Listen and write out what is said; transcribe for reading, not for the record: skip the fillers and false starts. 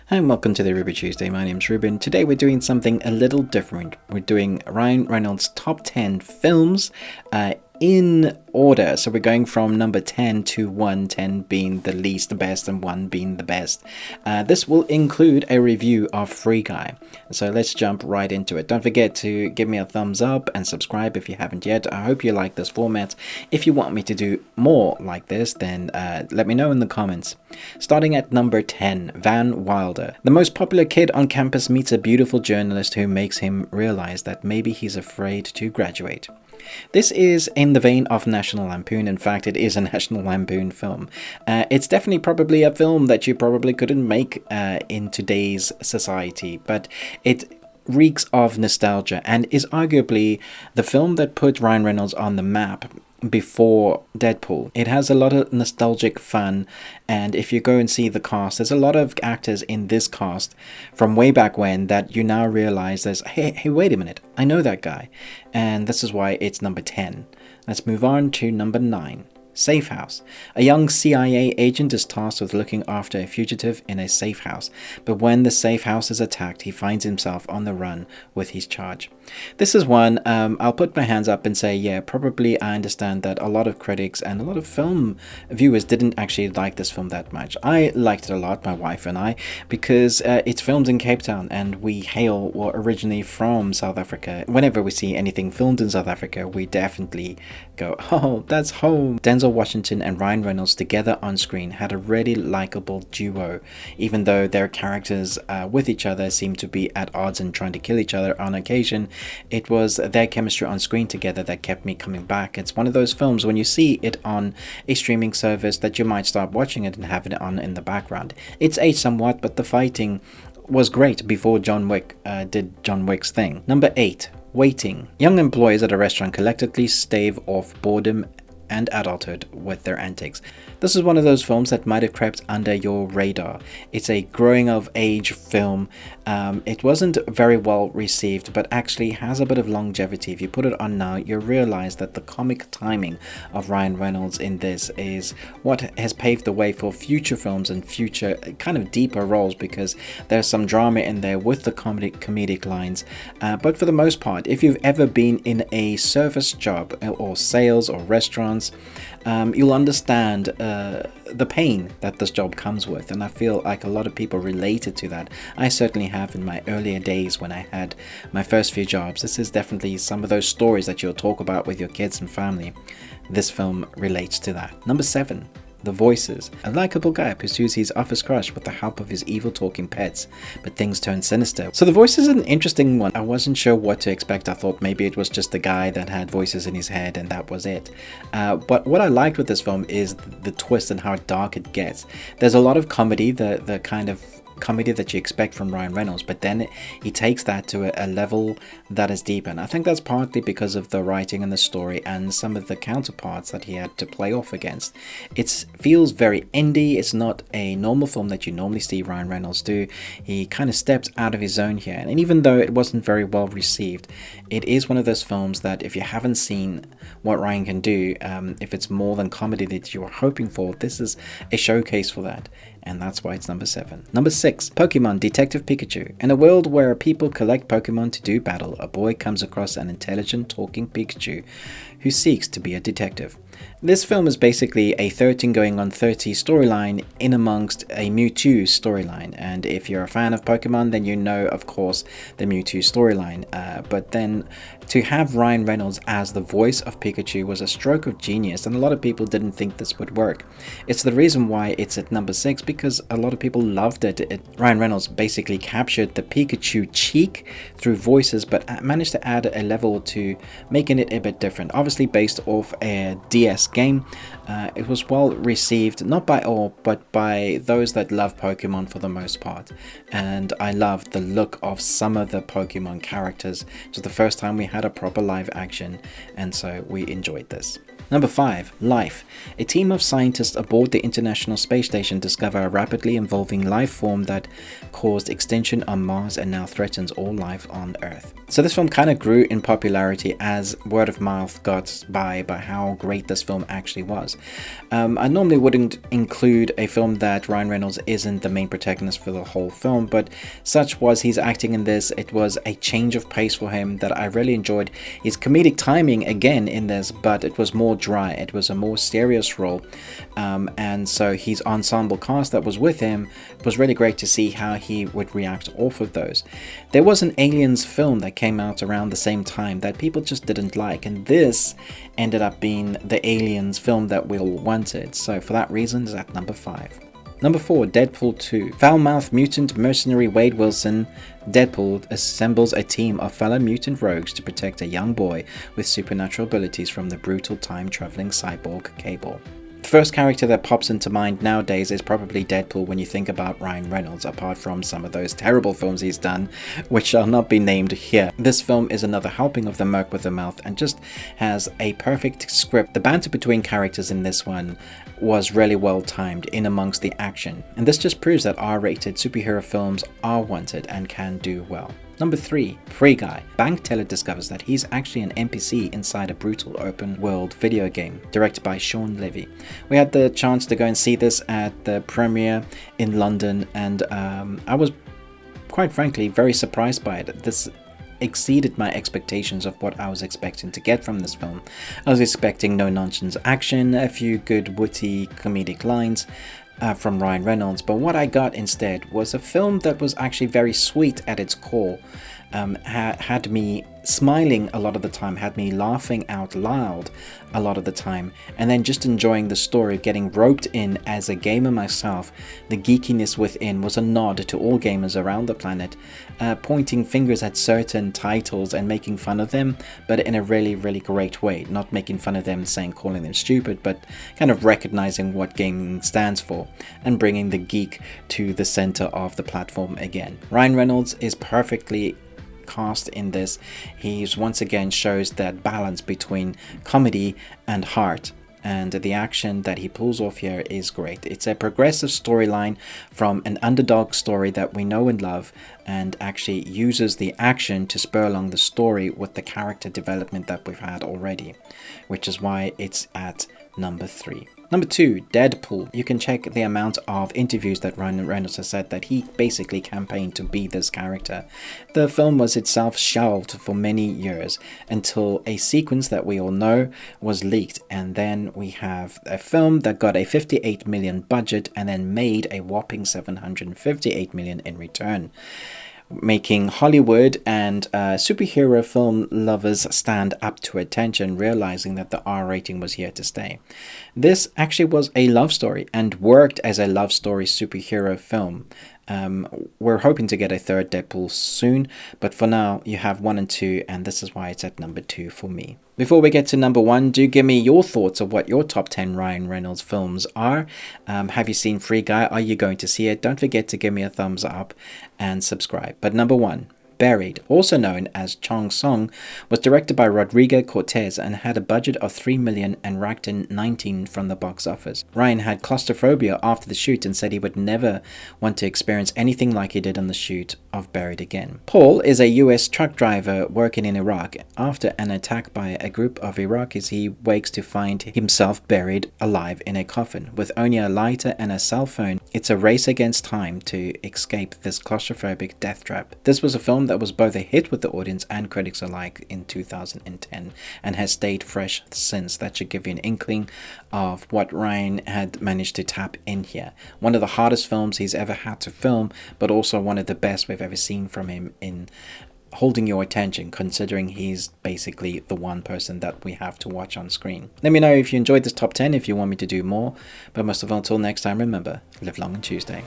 Hi and welcome to the Ruby Tuesday. My name's Ruben. Today we're doing something a little different. We're doing Ryan Reynolds' top 10 films in order. So we're going from number 10 to 1, 10 being the least best and 1 being the best. This will include a review of Free Guy. So let's jump right into it. Don't forget to give me a thumbs up and subscribe if you haven't yet. I hope you like this format. If you want me to do more like this, then let me know in the comments. Starting at number 10, Van Wilder. The most popular kid on campus meets a beautiful journalist who makes him realize that maybe he's afraid to graduate. This is in the vein of National Lampoon. In fact, it is a National Lampoon film. It's definitely probably a film that you probably couldn't make in today's society, but it reeks of nostalgia and is arguably the film that put Ryan Reynolds on the map before Deadpool. It has a lot of nostalgic fun, and if you go and see the cast, there's a lot of actors in this cast from way back when that you now realize there's, hey, wait a minute, I know that guy, and this is why it's number 10. Let's move on to number 9. Safe House. A young CIA agent is tasked with looking after a fugitive in a safe house, but when the safe house is attacked, he finds himself on the run with his charge. This is one, I'll put my hands up and say, yeah, probably I understand that a lot of critics and a lot of film viewers didn't actually like this film that much. I liked it a lot, my wife and I, because it's filmed in Cape Town and we hail originally from South Africa. Whenever we see anything filmed in South Africa, we definitely go, oh, that's home. Denzel Washington and Ryan Reynolds together on screen had a really likable duo, even though their characters with each other seemed to be at odds and trying to kill each other on occasion. It was their chemistry on screen together that kept me coming back. It's one of those films when you see it on a streaming service that you might start watching it and have it on in the background. It's aged somewhat, but the fighting was great before John Wick did John Wick's thing. Number 8. Waiting. Young employees at a restaurant collectively stave off boredom and adulthood with their antics. This is one of those films that might have crept under your radar. It's a growing of age film. It wasn't very well received, but actually has a bit of longevity. If you put it on now, you realize that the comic timing of Ryan Reynolds in this is what has paved the way for future films and future kind of deeper roles, because there's some drama in there with the comedic lines. But for the most part, if you've ever been in a service job or sales or restaurants, you'll understand the pain that this job comes with, and I feel like a lot of people related to that. I certainly have in my earlier days when I had my first few jobs. This is definitely some of those stories that you'll talk about with your kids and family. This film relates to that. Number 7. The Voices. A likable guy pursues his office crush with the help of his evil talking pets, but things turn sinister. So The Voices is an interesting one. I wasn't sure what to expect. I thought maybe it was just a guy that had voices in his head and that was it. But what I liked with this film is the twist and how dark it gets. There's a lot of comedy, the kind of comedy that you expect from Ryan Reynolds, but then he takes that to a level that is deep, and I think that's partly because of the writing and the story and some of the counterparts that he had to play off against. It feels very indie. It's not a normal film that you normally see Ryan Reynolds do. He kind of steps out of his zone here, and even though it wasn't very well received, it is one of those films that if you haven't seen what Ryan can do, if it's more than comedy that you are hoping for, this is a showcase for that, and that's why it's number 7. Number 6. Pokemon Detective Pikachu. In a world where people collect Pokemon to do battle, a boy comes across an intelligent talking Pikachu who seeks to be a detective. This film is basically a 13 going on 30 storyline in amongst a Mewtwo storyline, and if you're a fan of Pokemon, then you know, of course, the Mewtwo storyline, but then to have Ryan Reynolds as the voice of Pikachu was a stroke of genius, and a lot of people didn't think this would work. It's the reason why it's at number 6, because a lot of people loved it. Ryan Reynolds basically captured the Pikachu cheek through voices, but managed to add a level to making it a bit different. Obviously based off a DS game. It was well received, not by all, but by those that love Pokemon for the most part. And I loved the look of some of the Pokemon characters. It was the first time we had a proper live action, and so we enjoyed this. Number 5. Life. A team of scientists aboard the International Space Station discover a rapidly evolving life form that caused extinction on Mars and now threatens all life on Earth. So this film kind of grew in popularity as word of mouth got by how great this film actually was. I normally wouldn't include a film that Ryan Reynolds isn't the main protagonist for the whole film, but such was his acting in this. It was a change of pace for him that I really enjoyed. His comedic timing again in this, but it was more dry. It was a more serious role, and so his ensemble cast that was with him, it was really great to see how he would react off of those. There was an Aliens film that came out around the same time that people just didn't like, and this ended up being the Aliens film that we all wanted, so for that reason it's at number 5. Number 4, Deadpool 2. Foul-mouthed mutant mercenary Wade Wilson, Deadpool assembles a team of fellow mutant rogues to protect a young boy with supernatural abilities from the brutal time-traveling cyborg Cable. The first character that pops into mind nowadays is probably Deadpool when you think about Ryan Reynolds, apart from some of those terrible films he's done, which shall not be named here. This film is another helping of the Merc with the Mouth and just has a perfect script. The banter between characters in this one was really well timed in amongst the action, and this just proves that R-rated superhero films are wanted and can do well. Number 3, Free Guy. Bank teller discovers that he's actually an NPC inside a brutal open world video game, directed by Sean Levy. We had the chance to go and see this at the premiere in London, and I was quite frankly very surprised by it. This exceeded my expectations of what I was expecting to get from this film. I was expecting no nonsense action, a few good witty comedic lines from Ryan Reynolds, but what I got instead was a film that was actually very sweet at its core, had me smiling a lot of the time, had me laughing out loud a lot of the time, and then just enjoying the story, getting roped in as a gamer myself. The geekiness within was a nod to all gamers around the planet, pointing fingers at certain titles and making fun of them, but in a really, really great way. Not making fun of them, calling them stupid, but kind of recognizing what gaming stands for and bringing the geek to the center of the platform again. Ryan Reynolds is perfectly cast in this. He's once again shows that balance between comedy and heart, and the action that he pulls off here is great. It's a progressive storyline from an underdog story that we know and love, and actually uses the action to spur along the story with the character development that we've had already, which is why it's at number 3. Number 2, Deadpool. You can check the amount of interviews that Ryan Reynolds has said that he basically campaigned to be this character. The film was itself shelved for many years until a sequence that we all know was leaked, and then we have a film that got a 58 million budget and then made a whopping 758 million in return, making Hollywood and superhero film lovers stand up to attention, realizing that the R rating was here to stay. This actually was a love story and worked as a love story superhero film. We're hoping to get a third Deadpool soon, but for now you have 1 and 2, and this is why it's at number 2 for me. Before we get to number 1, do give me your thoughts of what your top 10 Ryan Reynolds films are. Have you seen Free Guy? Are you going to see it? Don't forget to give me a thumbs up and subscribe. But number 1, Buried, also known as Chong Song, was directed by Rodrigo Cortez and had a budget of $3 million and racked in 19 from the box office. Ryan had claustrophobia after the shoot and said he would never want to experience anything like he did on the shoot of Buried again. Paul is a US truck driver working in Iraq. After an attack by a group of Iraqis, he wakes to find himself buried alive in a coffin. With only a lighter and a cell phone, it's a race against time to escape this claustrophobic death trap. This was a film that was both a hit with the audience and critics alike in 2010 and has stayed fresh since. That should give you an inkling of what Ryan had managed to tap in here. One of the hardest films he's ever had to film, but also one of the best we've ever seen from him in holding your attention, considering he's basically the one person that we have to watch on screen. Let me know if you enjoyed this top 10, if you want me to do more, but most of all, until next time, remember, live long and Tuesday.